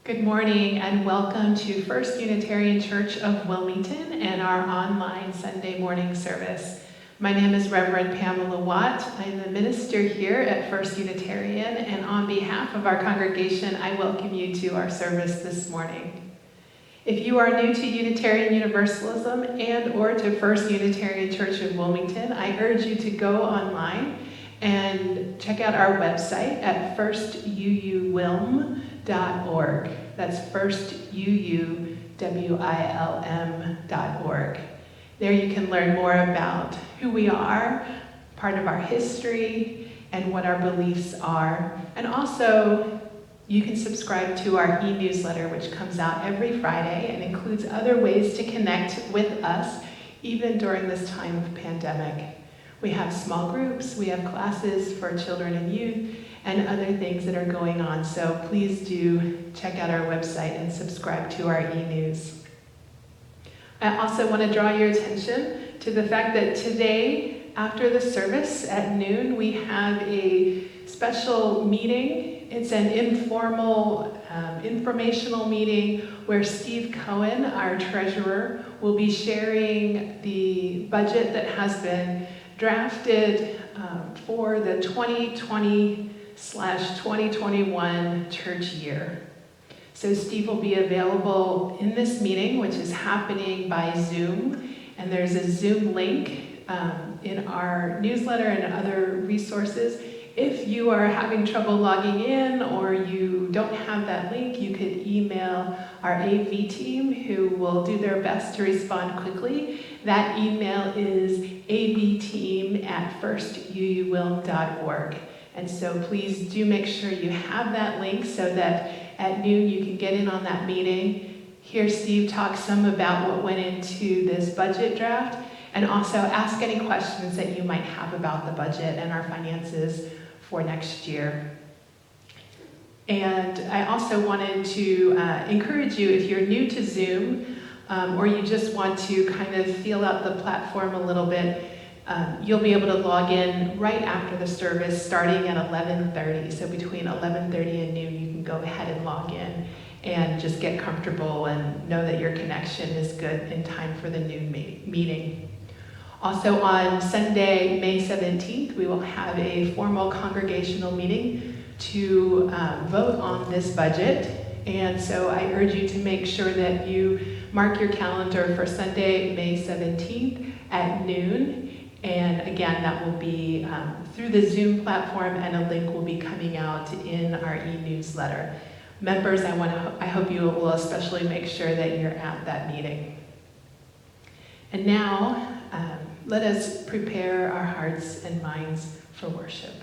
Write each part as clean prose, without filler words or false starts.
Good morning and welcome to First Unitarian Church of Wilmington and our online Sunday morning service. My name is Reverend Pamela Watt. I'm the minister here at First Unitarian, and on behalf of our congregation, I welcome you to our service this morning. If you are new to Unitarian Universalism and or to First Unitarian Church of Wilmington, I urge you to go online and check out our website at firstuuwilm.org. That's firstuuwilm.org. There you can learn more about who we are, part of our history, and what our beliefs are. And also, you can subscribe to our e-newsletter, which comes out every Friday and includes other ways to connect with us, even during this time of pandemic. We have small groups, we have classes for children and youth, and other things that are going on. So please do check out our website and subscribe to our e-news. I also want to draw your attention to the fact that today, after the service at noon, we have a special meeting. It's an informal, informational meeting where Steve Cohen, our treasurer, will be sharing the budget that has been drafted for the 2020/2021 church year. So Steve will be available in this meeting, which is happening by Zoom, and there's a Zoom link in our newsletter and other resources. If you are having trouble logging in or you don't have that link, you could email our AV team, who will do their best to respond quickly. That email is avteam@firstuuwilm.org. And so please do make sure you have that link so that at noon you can get in on that meeting, hear Steve talk some about what went into this budget draft, and also ask any questions that you might have about the budget and our finances for next year. And I also wanted to encourage you, if you're new to Zoom, or you just want to kind of feel out the platform a little bit, you'll be able to log in right after the service starting at 11:30. So between 11:30 and noon, you can go ahead and log in and just get comfortable and know that your connection is good in time for the noon meeting. Also on Sunday, May 17th, we will have a formal congregational meeting to vote on this budget. And so I urge you to make sure that you mark your calendar for Sunday, May 17th at noon. And again, that will be through the Zoom platform, and a link will be coming out in our e-newsletter. Members, I hope you will especially make sure that you're at that meeting. And now, let us prepare our hearts and minds for worship.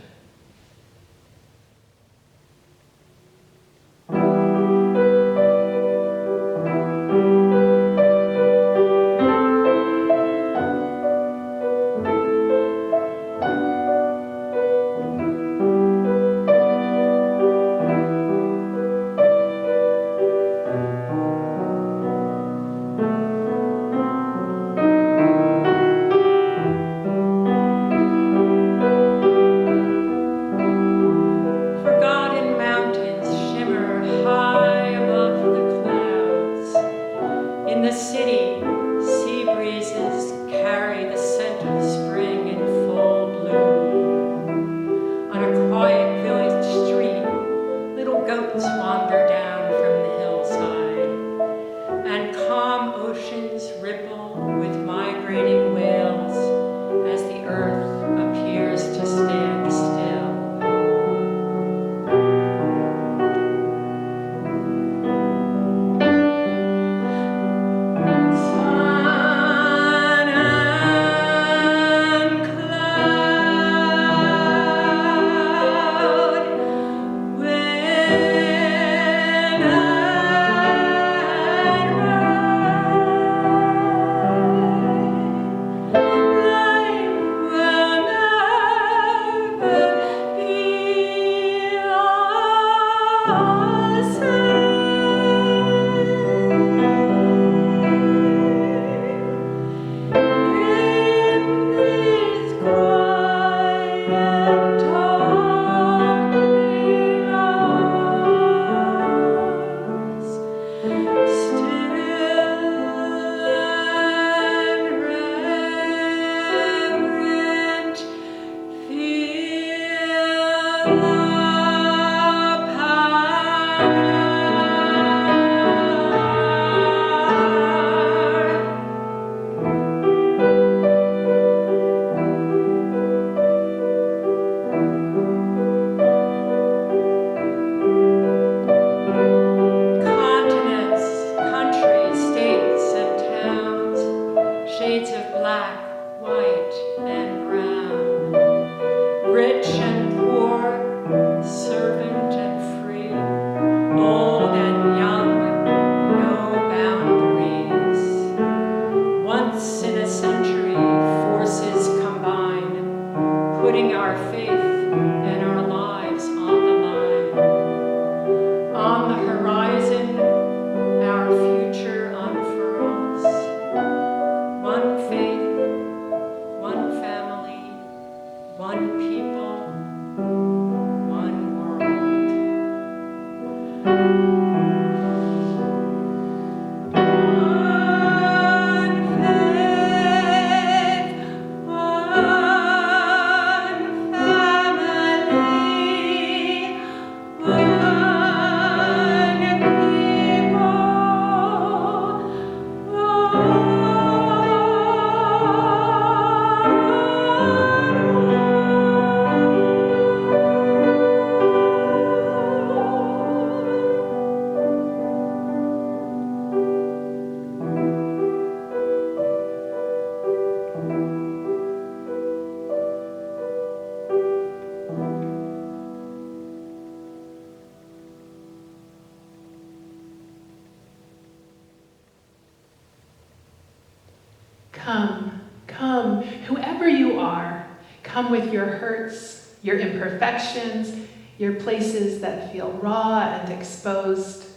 Come, whoever you are. Come with your hurts, your imperfections, your places that feel raw and exposed.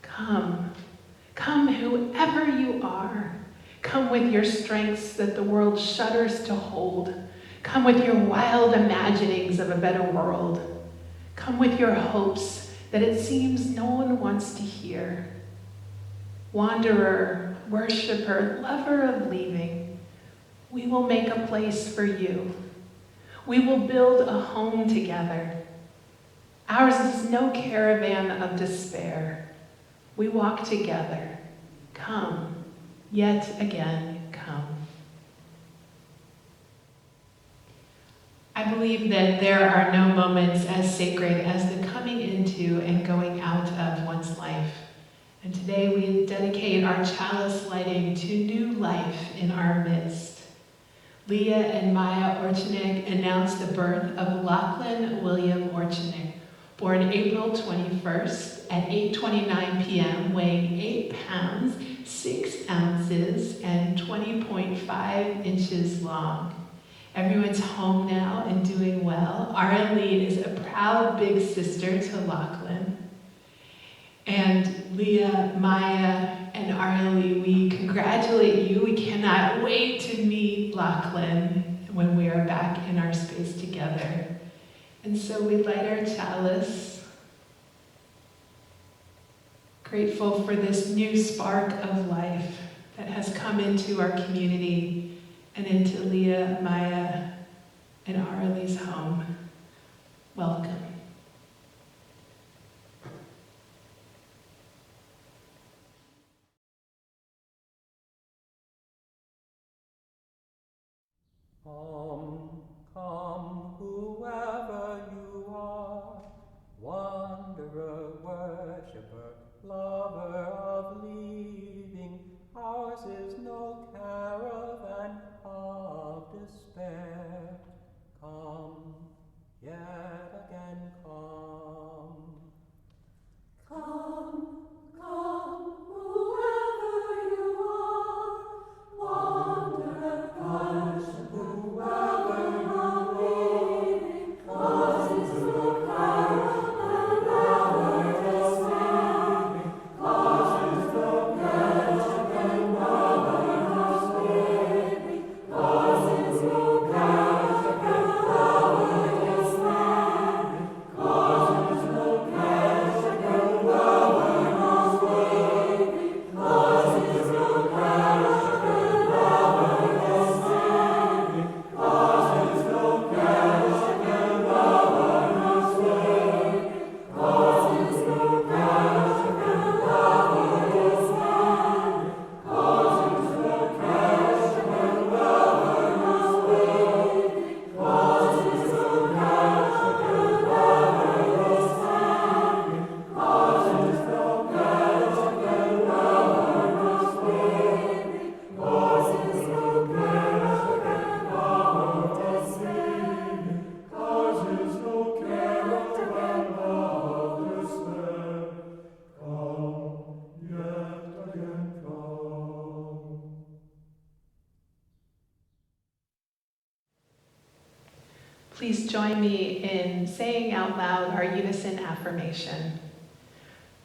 Come, whoever you are. Come with your strengths that the world shudders to hold. Come with your wild imaginings of a better world. Come with your hopes that it seems no one wants to hear. Wanderer, worshiper, lover of leaving, we will make a place for you. We will build a home together. Ours is no caravan of despair. We walk together. Come, yet again, come. I believe that there are no moments as sacred as the coming into and going out of one's life. And today we dedicate our chalice lighting to new life in our midst. Leah and Maya Orchenik announced the birth of Lachlan William Orchenik, born April 21st at 8:29 p.m., weighing 8 pounds, 6 ounces, and 20.5 inches long. Everyone's home now and doing well. Arlene is a proud big sister to Lachlan. And Leah, Maya, and Arlie, we congratulate you. We cannot wait to meet Lachlan when we are back in our space together. And so we light our chalice, grateful for this new spark of life that has come into our community and into Leah, Maya, and Arlie's home. Welcome. Come, whoever you are, wanderer, worshiper, lover of leaving. Ours is no caravan of despair. Come, yet again come. Come, whoever you are, wanderer, worshiper, whoever you're leaving, cause it's no caravan, lover despairing, cause it's no caravan, lover despairing, cause it's no caravan, lover despairing, cause it's no caravan, lover despairing, cause it's no caravan, lover despairing, cause it's no caravan, lover despairing, cause it's no caravan, lover despairing, cause it's no caravan, lover despairing, cause it's no caravan, lover despairing, cause it's no caravan, lover despairing, cause it's no caravan, lover despairing, cause it's no caravan, lover despair. Come, yet again come. Please join me in saying out loud our unison affirmation.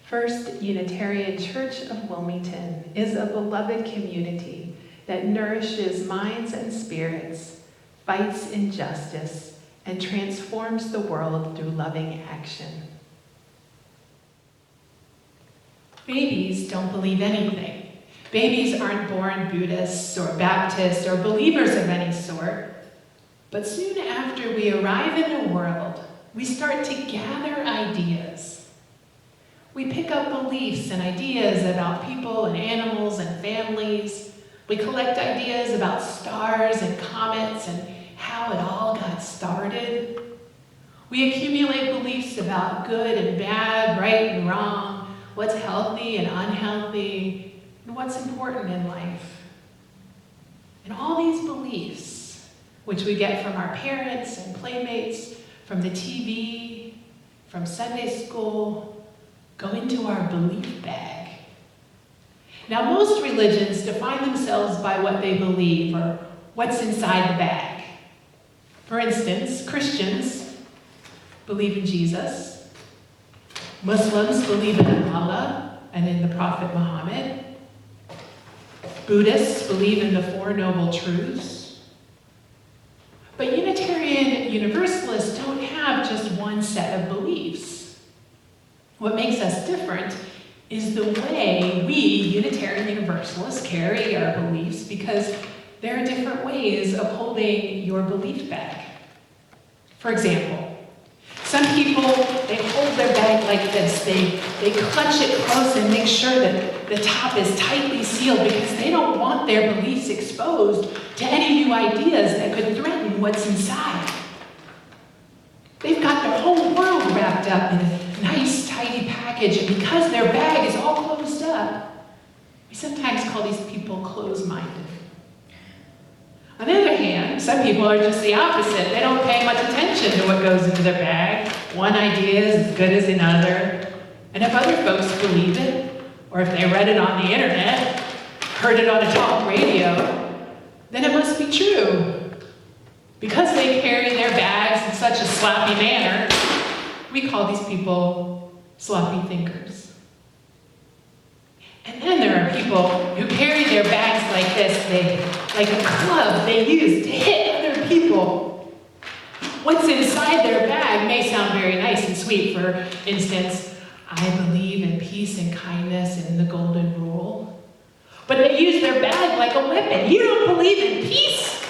First Unitarian Church of Wilmington is a beloved community that nourishes minds and spirits, fights injustice, and transforms the world through loving action. Babies don't believe anything. Babies aren't born Buddhists or Baptists or believers of any sort. But soon after we arrive in the world, we start to gather ideas. We pick up beliefs and ideas about people and animals and families. We collect ideas about stars and comets and how it all got started. We accumulate beliefs about good and bad, right and wrong, what's healthy and unhealthy, and what's important in life. And all these beliefs, which we get from our parents and playmates, from the TV, from Sunday school, go into our belief bag. Now, most religions define themselves by what they believe or what's inside the bag. For instance, Christians believe in Jesus. Muslims believe in Allah and in the Prophet Muhammad. Buddhists believe in the Four Noble Truths. But Unitarian Universalists don't have just one set of beliefs. What makes us different is the way we Unitarian Universalists carry our beliefs, because there are different ways of holding your belief bag. For example, some people, they hold their bag like this. They clutch it close and make sure that the top is tightly sealed because they don't want their beliefs exposed to any new ideas that could threaten what's inside. They've got their whole world wrapped up in a nice, tidy package, and because their bag is all closed up, we sometimes call these people closed-minded. On the other hand, some people are just the opposite. They don't pay much attention to what goes into their bag. One idea is as good as another. And if other folks believe it, or if they read it on the internet, heard it on a talk radio, then it must be true. Because they carry their bags in such a sloppy manner, we call these people sloppy thinkers. And then there are people who carry their bags like this, like a club they use to hit other people. What's inside their bag may sound very nice and sweet. For instance, I believe in peace and kindness and in the golden rule. But they use their bag like a weapon. You don't believe in peace?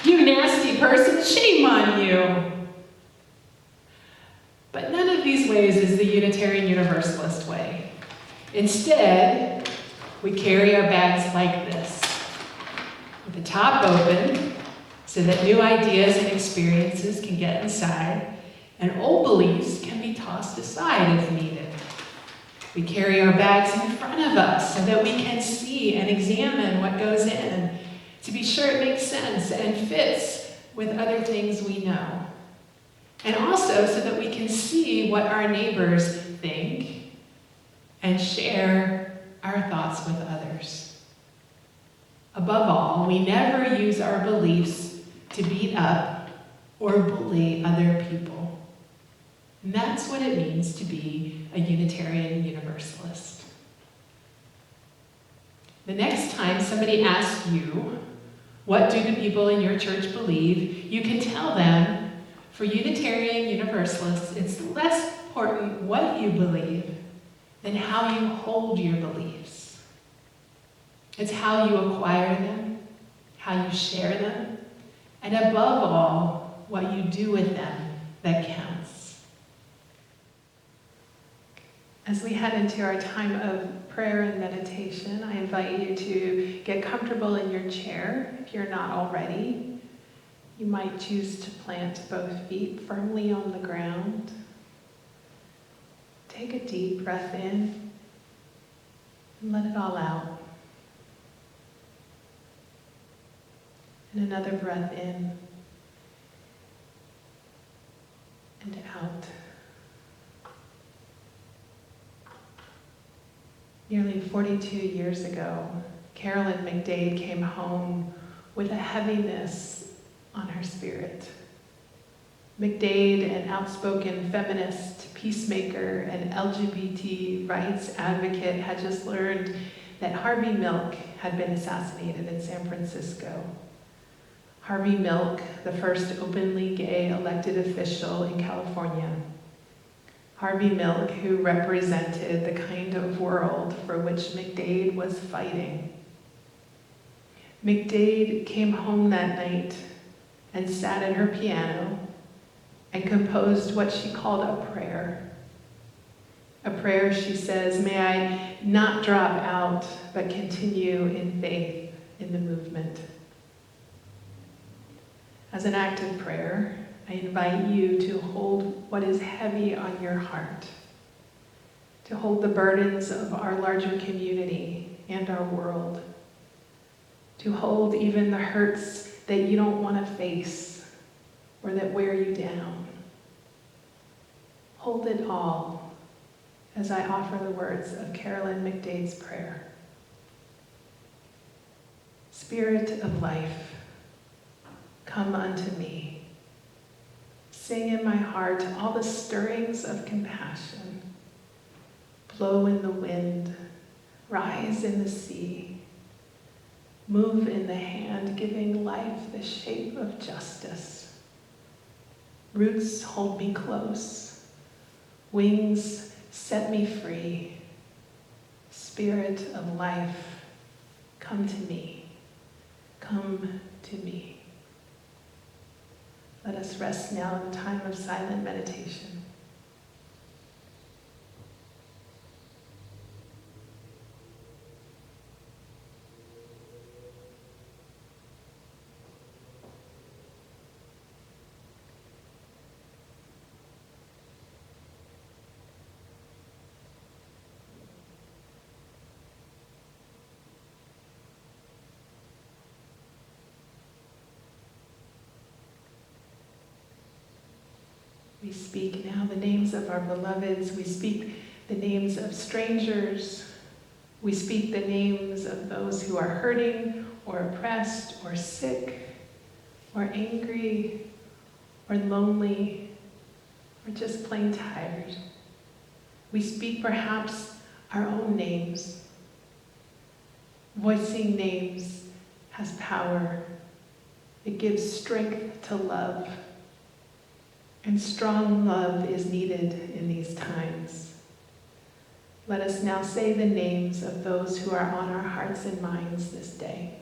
You nasty person, shame on you. But none of these ways is the Unitarian Universalist way. Instead, we carry our bags like this, with the top open so that new ideas and experiences can get inside, and old beliefs can be tossed aside if needed. We carry our bags in front of us so that we can see and examine what goes in, to be sure it makes sense and fits with other things we know. And also so that we can see what our neighbors think and share our thoughts with others. Above all, we never use our beliefs to beat up or bully other people. And that's what it means to be a Unitarian Universalist. The next time somebody asks you, what do the people in your church believe, you can tell them, for Unitarian Universalists, it's less important what you believe than how you hold your beliefs. It's how you acquire them, how you share them, and above all, what you do with them that counts. As we head into our time of prayer and meditation, I invite you to get comfortable in your chair if you're not already. You might choose to plant both feet firmly on the ground. Take a deep breath in and let it all out. And another breath in and out. Nearly 42 years ago, Carolyn McDade came home with a heaviness on her spirit. McDade, an outspoken feminist, peacemaker, and LGBT rights advocate, had just learned that Harvey Milk had been assassinated in San Francisco. Harvey Milk, the first openly gay elected official in California. Harvey Milk, who represented the kind of world for which McDade was fighting. McDade came home that night and sat at her piano and composed what she called a prayer. A prayer, she says, may I not drop out, but continue in faith in the movement. As an act of prayer, I invite you to hold what is heavy on your heart, to hold the burdens of our larger community and our world, to hold even the hurts that you don't want to face or that wear you down. Hold it all as I offer the words of Carolyn McDade's prayer. Spirit of life, come unto me. Sing in my heart all the stirrings of compassion. Blow in the wind, rise in the sea. Move in the hand, giving life the shape of justice. Roots hold me close. Wings set me free. Spirit of life, come to me. Come to me. Let us rest now in a time of silent meditation. We speak now the names of our beloveds. We speak the names of strangers. We speak the names of those who are hurting or oppressed or sick or angry or lonely or just plain tired. We speak perhaps our own names. Voicing names has power. It gives strength to love. And strong love is needed in these times. Let us now say the names of those who are on our hearts and minds this day.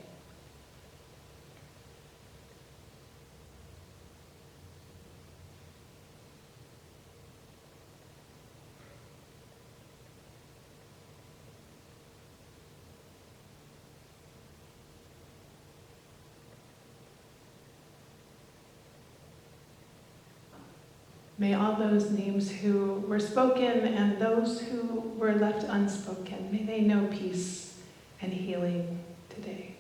May all those names who were spoken and those who were left unspoken, may they know peace and healing today.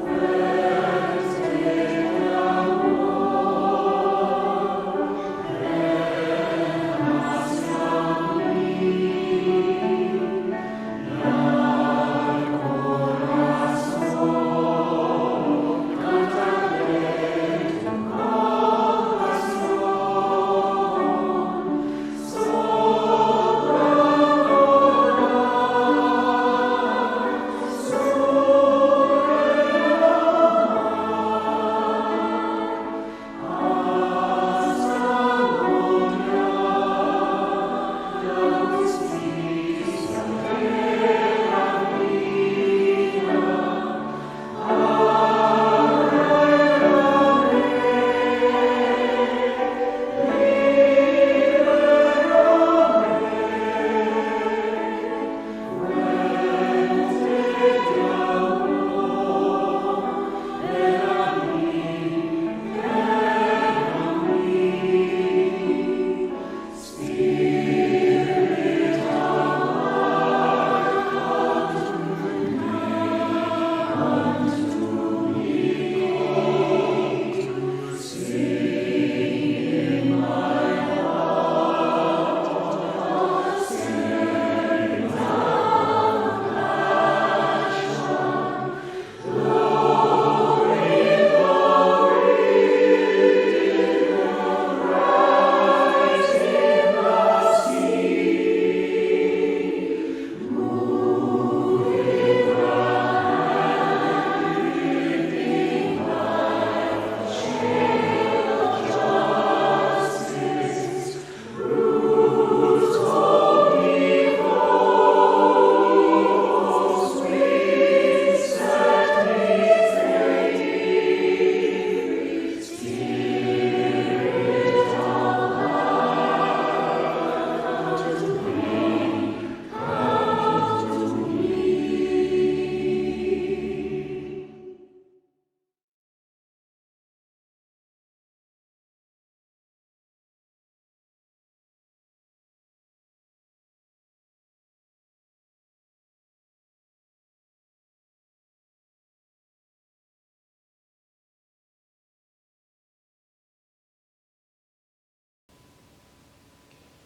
Ooh.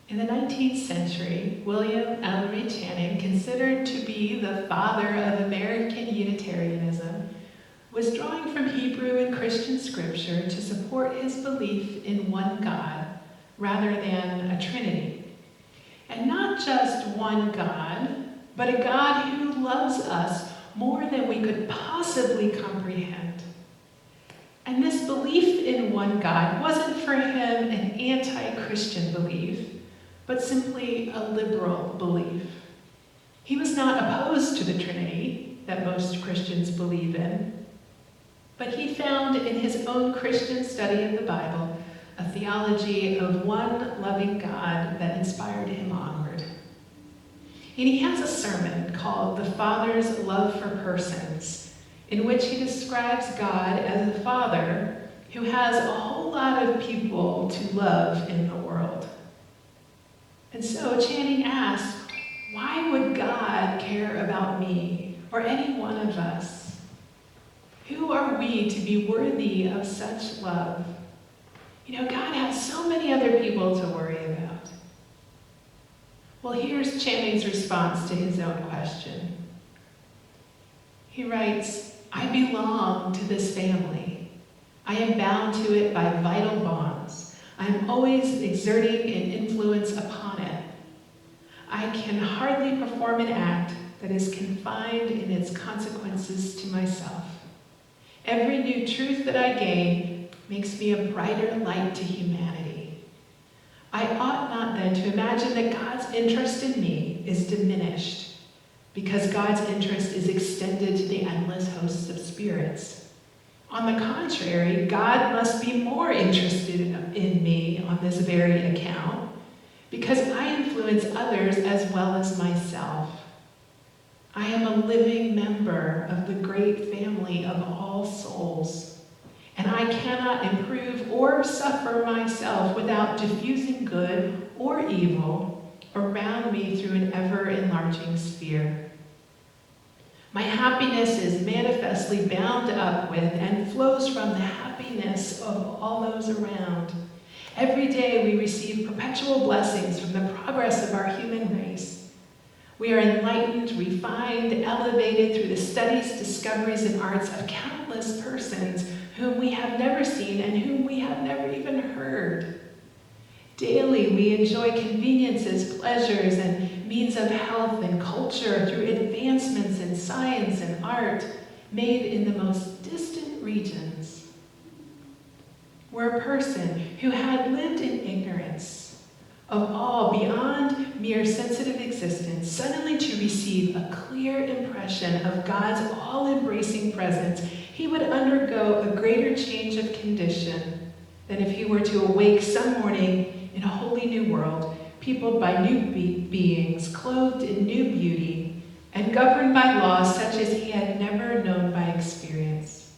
In the 19th century, William Ellery Channing, considered to be the father of American Unitarianism, was drawing from Hebrew and Christian scripture to support his belief in one God rather than a Trinity. And not just one God, but a God who loves us more than we could possibly comprehend. And this belief in one God wasn't for him an anti-Christian belief, but simply a liberal belief. He was not opposed to the Trinity that most Christians believe in, but he found in his own Christian study of the Bible a theology of one loving God that inspired him onward. And he has a sermon called The Father's Love for Persons, in which he describes God as a father who has a whole lot of people to love in the world. And so Channing asks, why would God care about me or any one of us? Who are we to be worthy of such love? You know, God has so many other people to worry about. Well, here's Channing's response to his own question. He writes, I belong to this family. I am bound to it by vital bonds. I am always exerting an influence upon it. I can hardly perform an act that is confined in its consequences to myself. Every new truth that I gain makes me a brighter light to humanity. I ought not then to imagine that God's interest in me is diminished because God's interest is extended to the endless hosts of spirits. On the contrary, God must be more interested in me on this very account because I influence others as well as myself. I am a living member of the great family of all souls, and I cannot improve or suffer myself without diffusing good or evil around me through an ever-enlarging sphere. My happiness is manifestly bound up with and flows from the happiness of all those around. Every day we receive perpetual blessings from the progress of our human race. We are enlightened, refined, elevated through the studies, discoveries, and arts of countless persons whom we have never seen and whom we have never even heard. Daily we enjoy conveniences, pleasures, and means of health and culture through advancements in science and art made in the most distant regions. We're a person who had lived in ignorance of all beyond mere sensitive existence, suddenly to receive a clear impression of God's all-embracing presence. He would undergo a greater change of condition than if he were to awake some morning in a wholly new world, peopled by new beings, clothed in new beauty, and governed by laws such as he had never known by experience.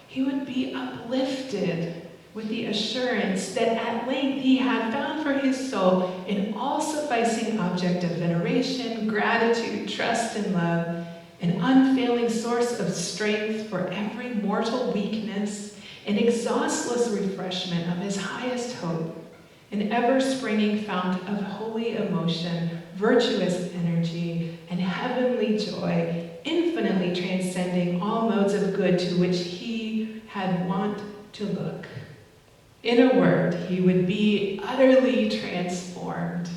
He would be uplifted with the assurance that at length he had found for his soul an all-sufficing object of veneration, gratitude, trust, and love, an unfailing source of strength for every mortal weakness, an exhaustless refreshment of his highest hope, an ever-springing fount of holy emotion, virtuous energy, and heavenly joy, infinitely transcending all modes of good to which he had wont to look. In a word, he would be utterly transformed.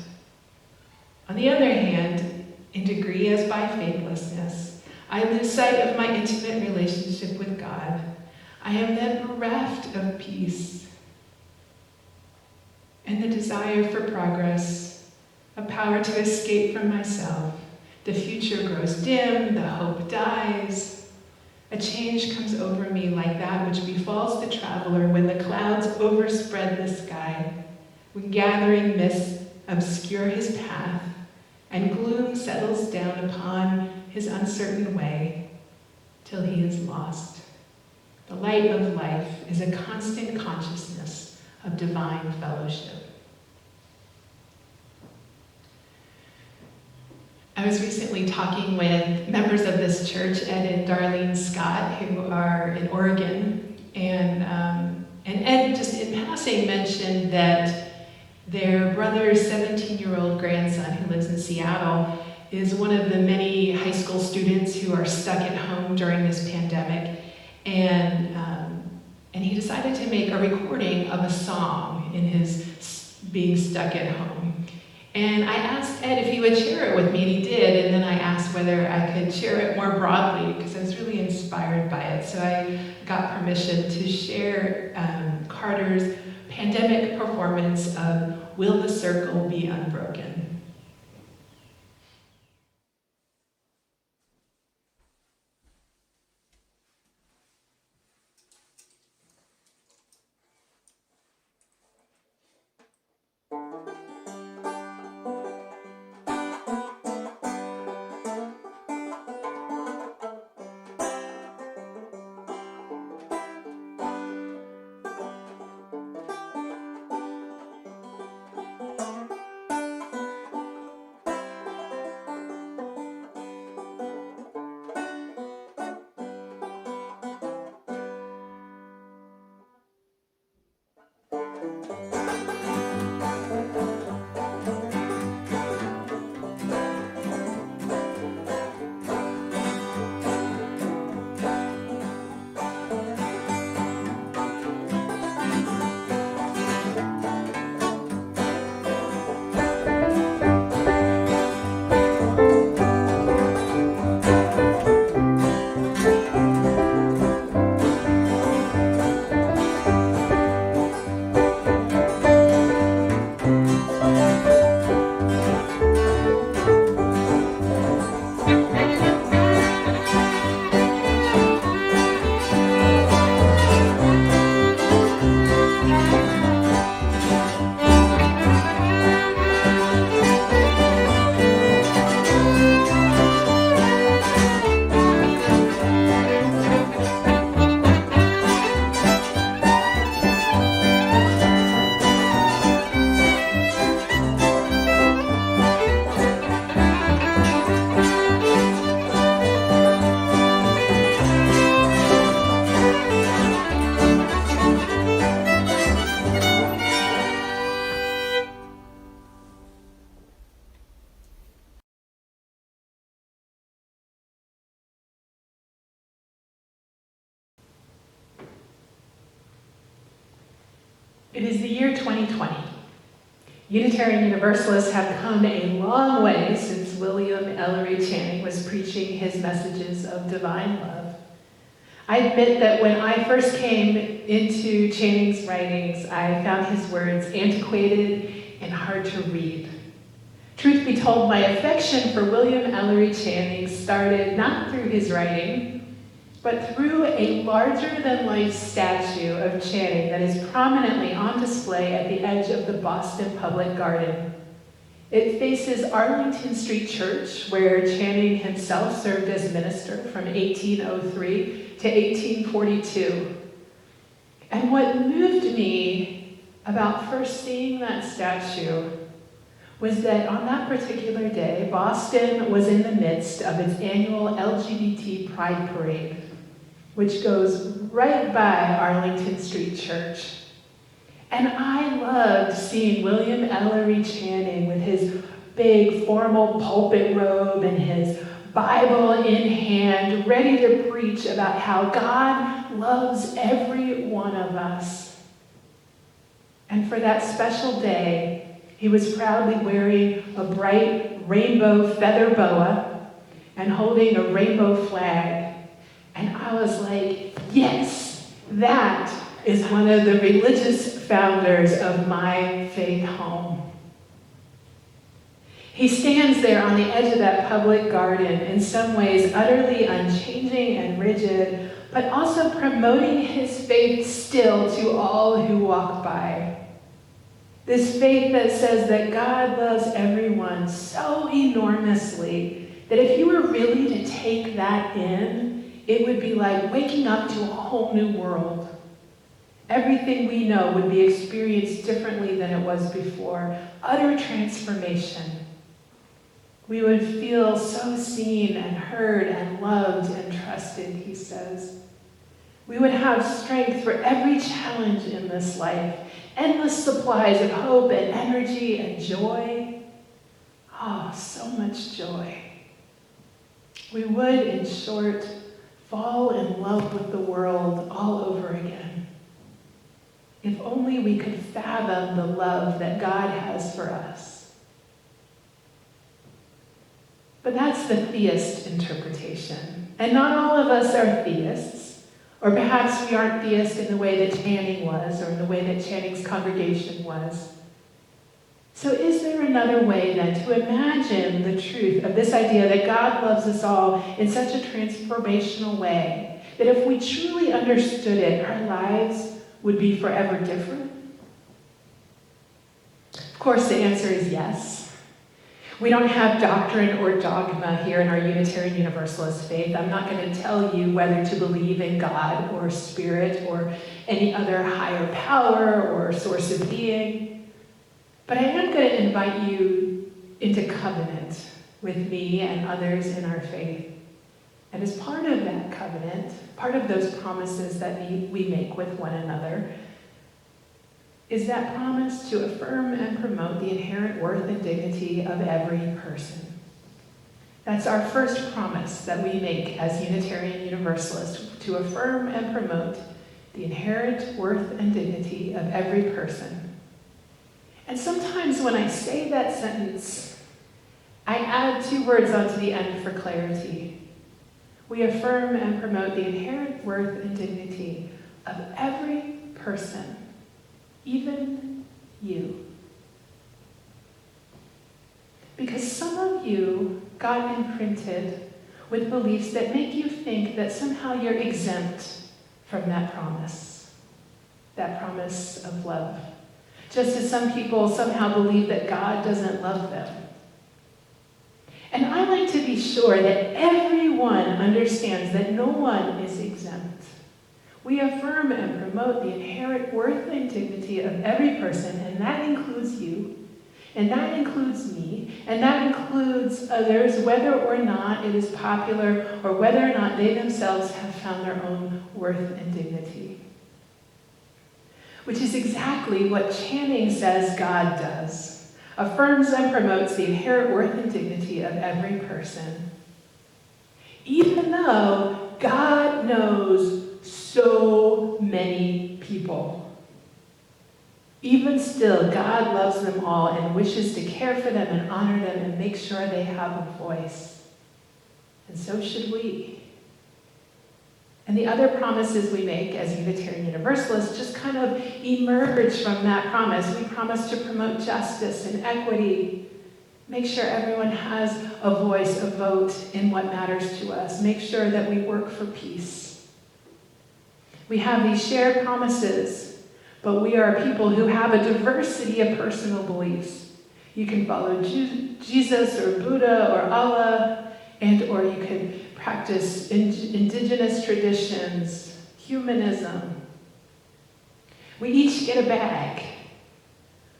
On the other hand, in degree as by faithlessness, I lose sight of my intimate relationship with God. I am then bereft of peace and the desire for progress, a power to escape from myself. The future grows dim, the hope dies. A change comes over me like that which befalls the traveler when the clouds overspread the sky, when gathering mists obscure his path, and gloom settles down upon his uncertain way till he is lost. The light of life is a constant consciousness of divine fellowship. I was recently talking with members of this church, Ed and Darlene Scott, who are in Oregon, and Ed just in passing mentioned that Their brother's 17-year-old grandson, who lives in Seattle, is one of the many high school students who are stuck at home during this pandemic. And he decided to make a recording of a song in his being stuck at home. And I asked Ed if he would share it with me, and he did, and then I asked whether I could share it more broadly, because I was really inspired by it. So I got permission to share Carter's pandemic performance of Will the Circle Be Unbroken? It is the year 2020. Unitarian Universalists have come a long way since William Ellery Channing was preaching his messages of divine love. I admit that when I first came into Channing's writings, I found his words antiquated and hard to read. Truth be told, my affection for William Ellery Channing started not through his writing, but through a larger-than-life statue of Channing that is prominently on display at the edge of the Boston Public Garden. It faces Arlington Street Church, where Channing himself served as minister from 1803 to 1842. And what moved me about first seeing that statue was that on that particular day, Boston was in the midst of its annual LGBT Pride Parade, which goes right by Arlington Street Church. And I loved seeing William Ellery Channing with his big formal pulpit robe and his Bible in hand, ready to preach about how God loves every one of us. And for that special day, he was proudly wearing a bright rainbow feather boa and holding a rainbow flag. And I was like, yes, that is one of the religious founders of my faith home. He stands there on the edge of that public garden, in some ways utterly unchanging and rigid, but also promoting his faith still to all who walk by. This faith that says that God loves everyone so enormously that if you were really to take that in, it would be like waking up to a whole new world. Everything we know would be experienced differently than it was before. Utter transformation. We would feel so seen and heard and loved and trusted, he says. We would have strength for every challenge in this life, endless supplies of hope and energy and joy. Oh, so much joy. We would, in short, fall in love with the world all over again. If only we could fathom the love that God has for us. But that's the theist interpretation. And not all of us are theists. Or perhaps we aren't theists in the way that Channing was, or in the way that Channing's congregation was. So is there another way then to imagine the truth of this idea that God loves us all in such a transformational way, that if we truly understood it, our lives would be forever different? Of course, the answer is yes. We don't have doctrine or dogma here in our Unitarian Universalist faith. I'm not going to tell you whether to believe in God or spirit or any other higher power or source of being. But I am going to invite you into covenant with me and others in our faith. And as part of that covenant, part of those promises that we make with one another, is that promise to affirm and promote the inherent worth and dignity of every person. That's our first promise that we make as Unitarian Universalists, to affirm and promote the inherent worth and dignity of every person. And sometimes when I say that sentence, I add 2 words onto the end for clarity. We affirm and promote the inherent worth and dignity of every person. Even you. Because some of you got imprinted with beliefs that make you think that somehow you're exempt from that promise of love. Just as some people somehow believe that God doesn't love them. And I like to be sure that everyone understands that no one is exempt. We affirm and promote the inherent worth and dignity of every person, and that includes you, and that includes me, and that includes others, whether or not it is popular or whether or not they themselves have found their own worth and dignity. Which is exactly what Channing says God does. Affirms and promotes the inherent worth and dignity of every person. Even though God knows so many people. Even still, God loves them all and wishes to care for them and honor them and make sure they have a voice. And so should we. And the other promises we make as Unitarian Universalists just kind of emerge from that promise. We promise to promote justice and equity. Make sure everyone has a voice, a vote in what matters to us. Make sure that we work for peace. We have these shared promises, but we are people who have a diversity of personal beliefs. You can follow Jesus or Buddha or Allah, or you can practice indigenous traditions, humanism. We each get a bag,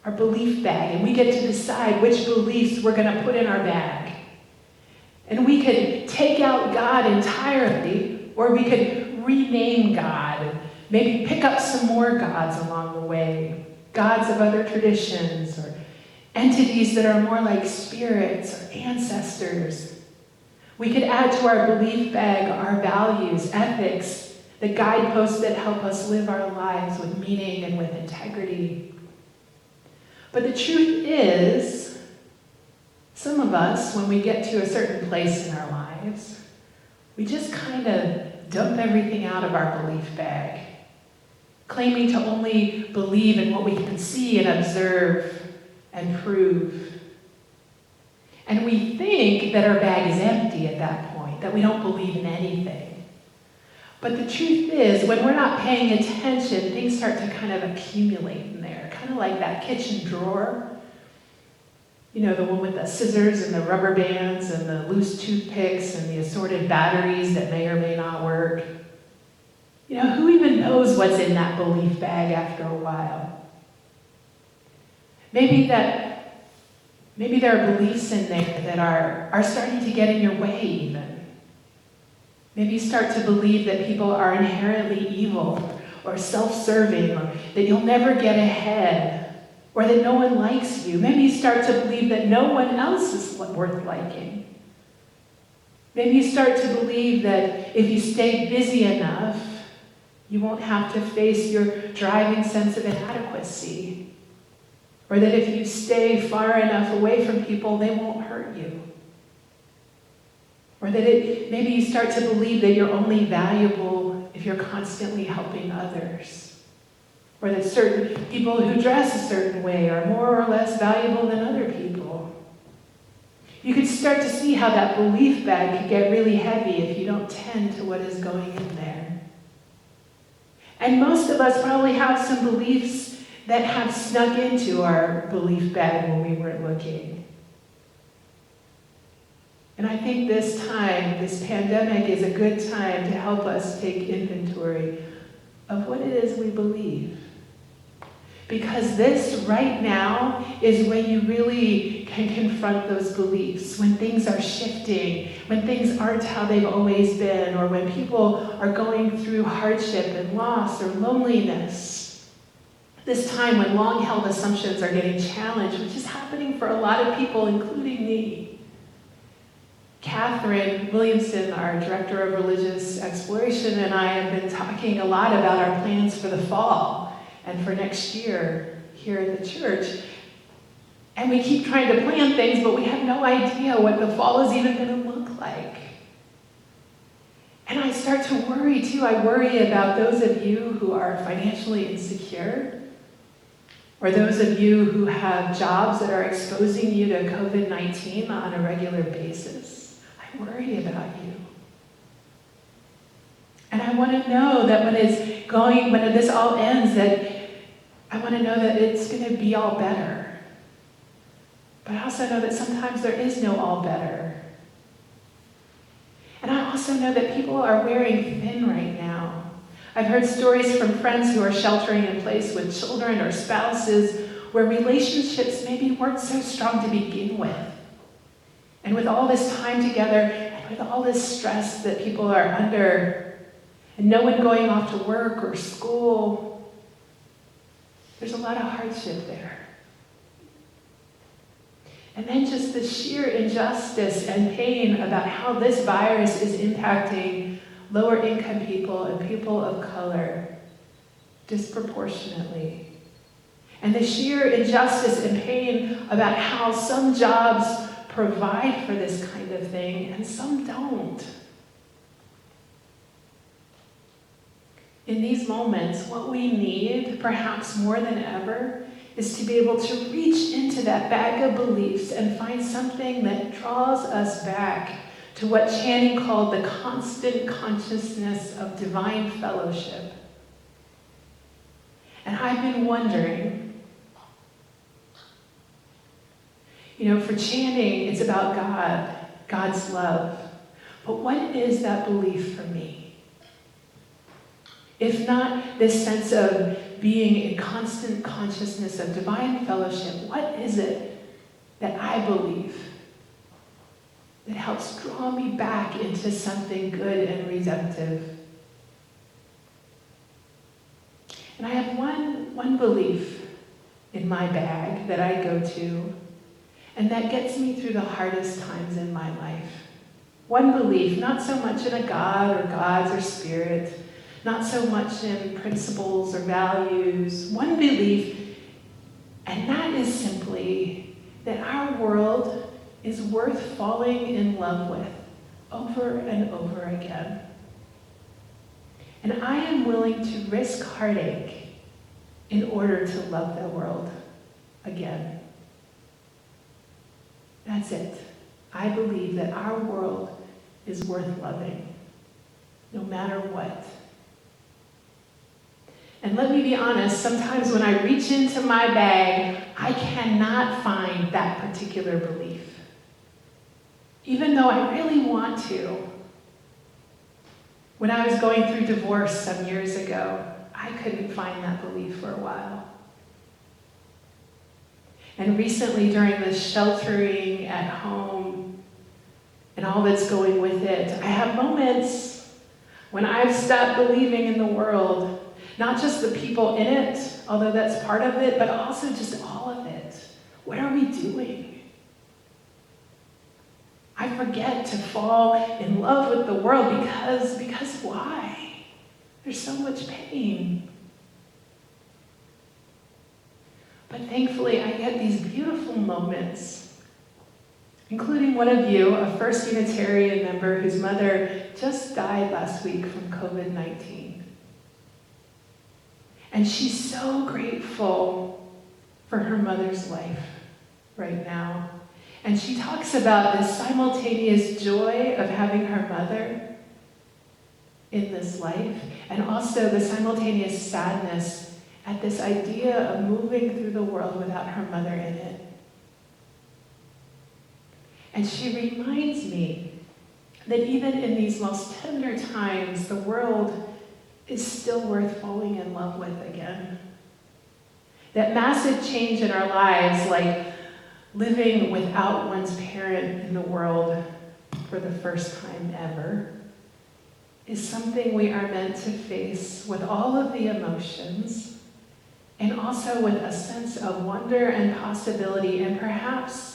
our belief bag, and we get to decide which beliefs we're going to put in our bag. And we could take out God entirely, or we could rename God, maybe pick up some more gods along the way, gods of other traditions, or entities that are more like spirits or ancestors. We could add to our belief bag our values, ethics, the guideposts that help us live our lives with meaning and with integrity. But the truth is, some of us, when we get to a certain place in our lives, we just kind of dump everything out of our belief bag, claiming to only believe in what we can see and observe and prove. And we think that our bag is empty at that point, that we don't believe in anything. But the truth is, when we're not paying attention, things start to kind of accumulate in there, kind of like that kitchen drawer. You know, the one with the scissors and the rubber bands and the loose toothpicks and the assorted batteries that may or may not work. You know, who even knows what's in that belief bag after a while? Maybe there are beliefs in there that are starting to get in your way even. Maybe you start to believe that people are inherently evil or self-serving, or that you'll never get ahead, or that no one likes you. Maybe you start to believe that no one else is worth liking. Maybe you start to believe that if you stay busy enough, you won't have to face your driving sense of inadequacy. Or that if you stay far enough away from people, they won't hurt you. Or that maybe you start to believe that you're only valuable if you're constantly helping others. Or that certain people who dress a certain way are more or less valuable than other people. You could start to see how that belief bag could get really heavy if you don't tend to what is going in there. And most of us probably have some beliefs that have snuck into our belief bag when we weren't looking. And I think this time, this pandemic, is a good time to help us take inventory of what it is we believe. Because this right now is when you really can confront those beliefs, when things are shifting, when things aren't how they've always been, or when people are going through hardship and loss or loneliness. This time when long-held assumptions are getting challenged, which is happening for a lot of people, including me. Catherine Williamson, our Director of Religious Exploration, and I have been talking a lot about our plans for the fall and for next year here at the church. And we keep trying to plan things, but we have no idea what the fall is even going to look like. And I start to worry too. I worry about those of you who are financially insecure, or those of you who have jobs that are exposing you to COVID-19 on a regular basis. I worry about you. And I want to know that when this all ends, that I want to know that it's going to be all better. But I also know that sometimes there is no all better. And I also know that people are wearing thin right now. I've heard stories from friends who are sheltering in place with children or spouses where relationships maybe weren't so strong to begin with. And with all this time together, and with all this stress that people are under, and no one going off to work or school, there's a lot of hardship there. And then just the sheer injustice and pain about how this virus is impacting lower income people and people of color disproportionately. And the sheer injustice and pain about how some jobs provide for this kind of thing and some don't. In these moments, what we need, perhaps more than ever, is to be able to reach into that bag of beliefs and find something that draws us back to what Channing called the constant consciousness of divine fellowship. And I've been wondering, for Channing, it's about God, God's love. But what is that belief for me? If not this sense of being in constant consciousness of divine fellowship, what is it that I believe that helps draw me back into something good and redemptive? And I have one belief in my bag that I go to, and that gets me through the hardest times in my life. One belief, not so much in a God or gods or spirit, not so much in principles or values. One belief, and that is simply that our world is worth falling in love with over and over again. And I am willing to risk heartache in order to love the world again. That's it. I believe that our world is worth loving, no matter what. And let me be honest, sometimes when I reach into my bag, I cannot find that particular belief. Even though I really want to. When I was going through divorce some years ago, I couldn't find that belief for a while. And recently, during the sheltering at home and all that's going with it, I have moments when I've stopped believing in the world, not just the people in it, although that's part of it, but also just all of it. What are we doing? I forget to fall in love with the world because why? There's so much pain. But thankfully, I get these beautiful moments, including one of you, a First Unitarian member whose mother just died last week from COVID-19. And she's so grateful for her mother's life right now. And she talks about this simultaneous joy of having her mother in this life, and also the simultaneous sadness at this idea of moving through the world without her mother in it. And she reminds me that even in these most tender times, the world is still worth falling in love with again. That massive change in our lives, like living without one's parent in the world for the first time ever, is something we are meant to face with all of the emotions, and also with a sense of wonder and possibility, and perhaps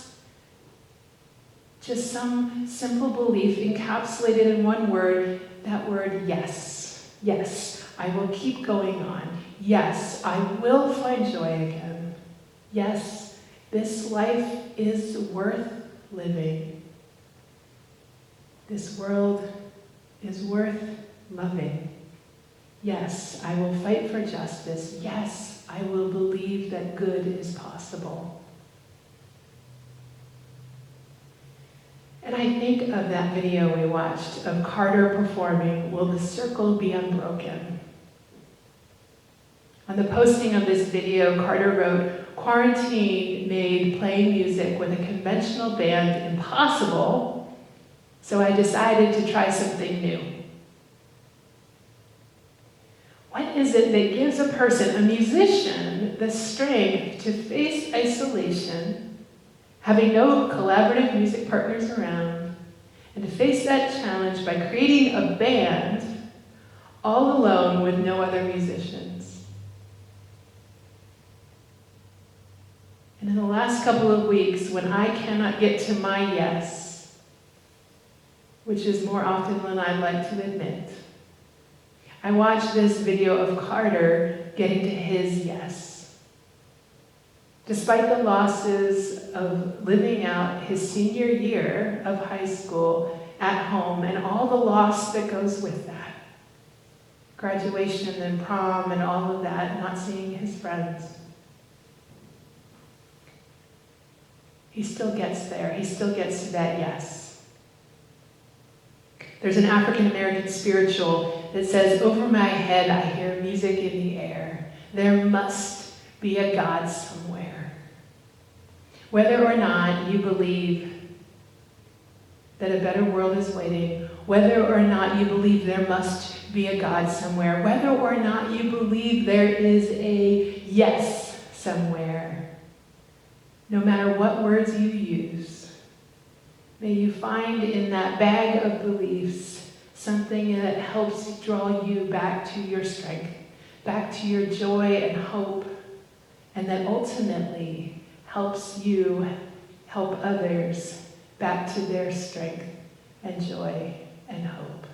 just some simple belief encapsulated in one word, that word yes. Yes, I will keep going on. Yes, I will find joy again. Yes, this life is worth living. This world is worth loving. Yes, I will fight for justice. Yes, I will believe that good is possible. And I think of that video we watched of Carter performing "Will the Circle Be Unbroken?" On the posting of this video, Carter wrote, "Quarantine made playing music with a conventional band impossible, so I decided to try something new." What is it that gives a person, a musician, the strength to face isolation, having no collaborative music partners around, and to face that challenge by creating a band all alone with no other musicians? And in the last couple of weeks, when I cannot get to my yes, which is more often than I'd like to admit, I watched this video of Carter getting to his yes. Despite the losses of living out his senior year of high school at home and all the loss that goes with that, graduation and prom and all of that, not seeing his friends, he still gets there. He still gets to that yes. There's an African American spiritual that says, "Over my head I hear music in the air. There must be a God somewhere." Whether or not you believe that a better world is waiting, whether or not you believe there must be a God somewhere, whether or not you believe there is a yes somewhere, no matter what words you use, may you find in that bag of beliefs something that helps draw you back to your strength, back to your joy and hope, and that ultimately helps you help others back to their strength and joy and hope.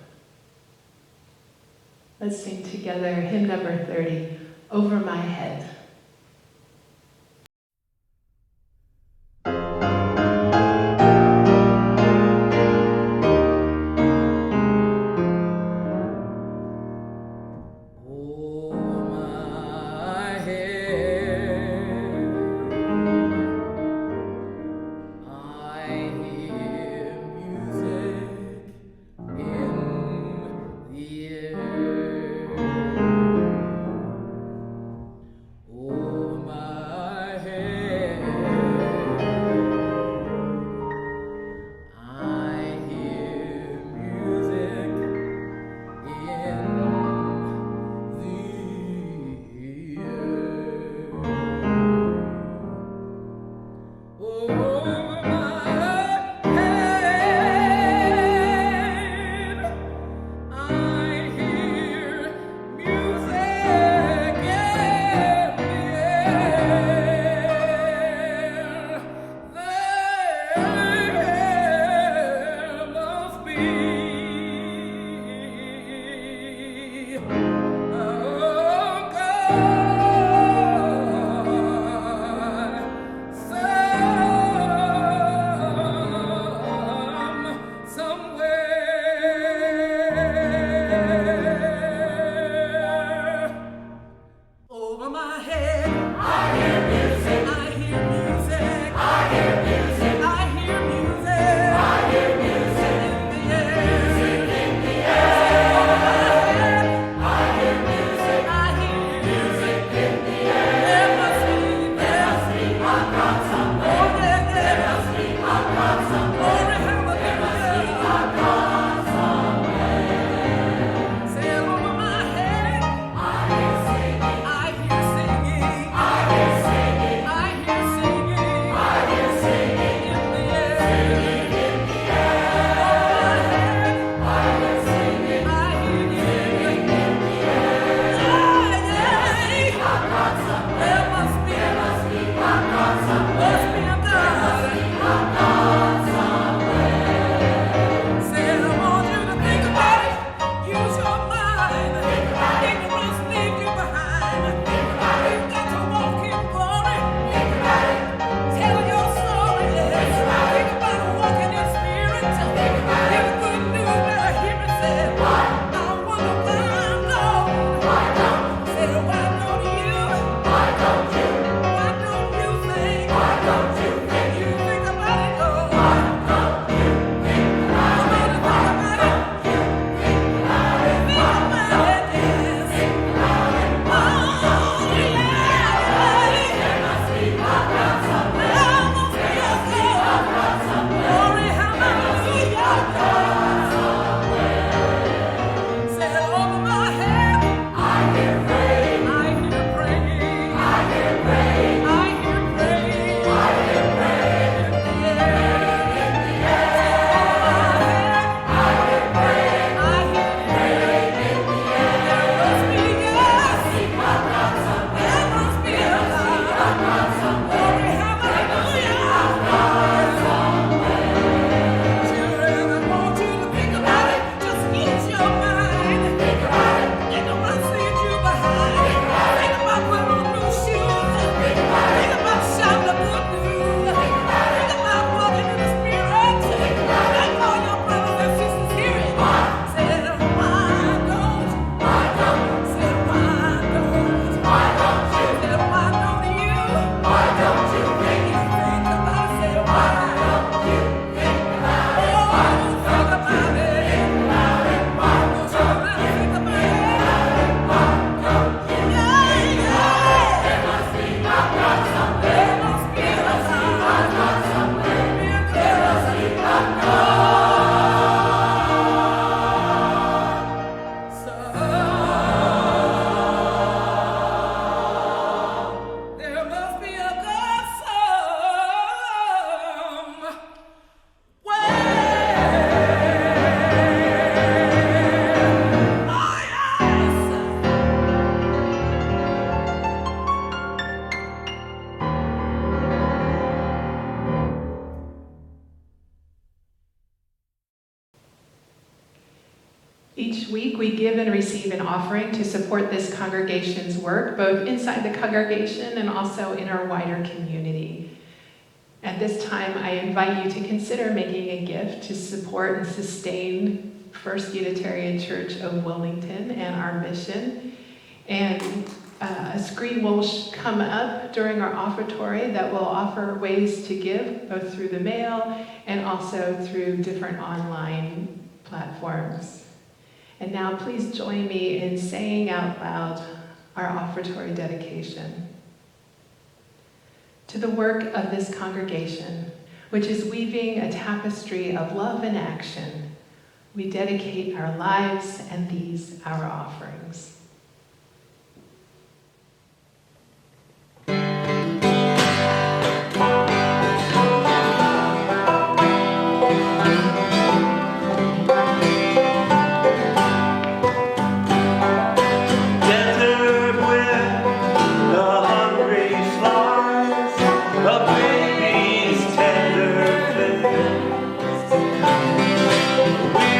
Let's sing together hymn number 30, "Over My Head." Each week we give and receive an offering to support this congregation's work, both inside the congregation and also in our wider community. At this time, I invite you to consider making a gift to support and sustain First Unitarian Church of Wilmington and our mission. And a screen will come up during our offertory that will offer ways to give, both through the mail and also through different online platforms. And now please join me in saying out loud our offertory dedication. To the work of this congregation, which is weaving a tapestry of love and action, we dedicate our lives and these our offerings. We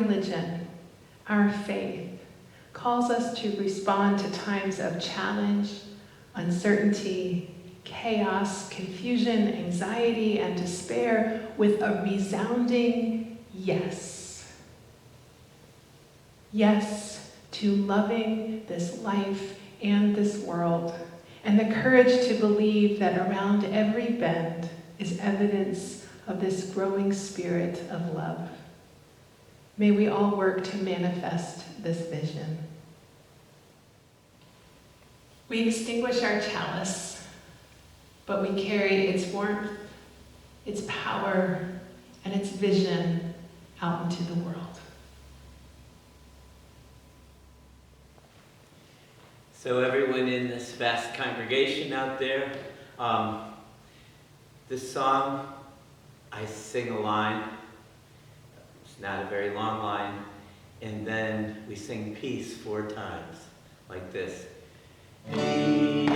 religion, our faith, calls us to respond to times of challenge, uncertainty, chaos, confusion, anxiety, and despair with a resounding yes. Yes to loving this life and this world, and the courage to believe that around every bend is evidence of this growing spirit of love. May we all work to manifest this vision. We extinguish our chalice, but we carry its warmth, its power, and its vision out into the world. So everyone in this vast congregation out there, this song, I sing a line. It's not a very long line. And then we sing peace 4 times, like this. Peace.